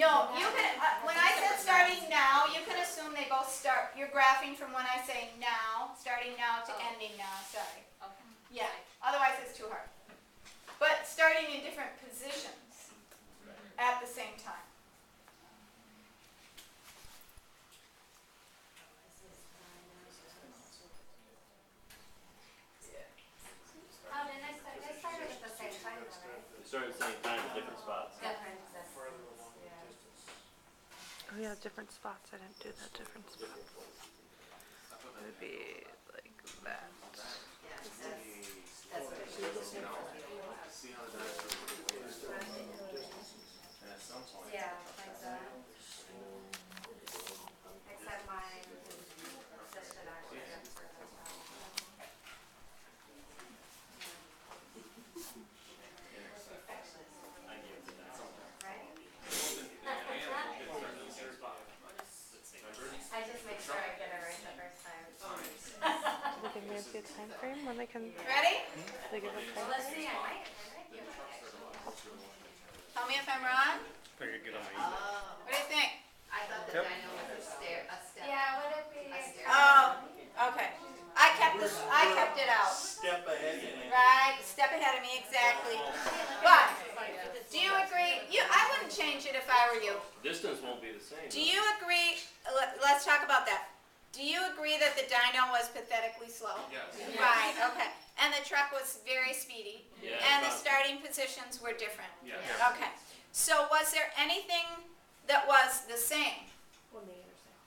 No, you can, when I said starting now, you can assume they both start, you're graphing from when I say now, starting now to ending now, sorry. Okay. Yeah, otherwise it's too hard. But starting in different positions at the same time. Oh, then they started at the same time, though, right? They start at the same time at different spots. Different. Oh yeah, different spots. I didn't do that. Different spots. It would be like that. That's what it should be. Yeah, like that. Except mine, this should actually go further down. Right? I just make sure I get it right the first time. Do they give me a good time frame when they can? Ready? They give a time Let's frame. see, I might give it actually. Tell me if I'm wrong. I could get on my What do you think? I thought the dino was a step. Yeah, would it be? Oh, okay. I kept it out. step ahead of me. Right, step ahead of me, exactly. But, do you agree, I wouldn't change it if I were you. Distance won't be the same. Do you agree, let's talk about that. Do you agree that the dyno was pathetically slow? Yes. Right, okay. And the truck was very speedy? Yeah, And the it's starting positions were different? Yes. Okay. So was there anything that was the same?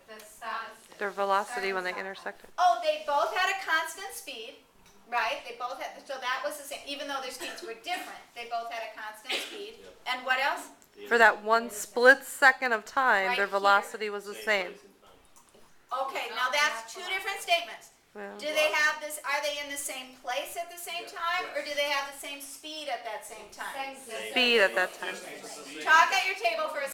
The stop. Their velocity when they intersected. Oh, they both had a constant speed, right? They both had, so that was the same, even though their speeds were different, they both had a constant speed. And what else? For that one split second of time, Right their here. velocity was the same. place and time. Okay, now that's two different statements. Yeah. Do they have this, are they in the same place at the same time, or do they have the same speed at that same time? Same. Speed at that time. Talk at your table for a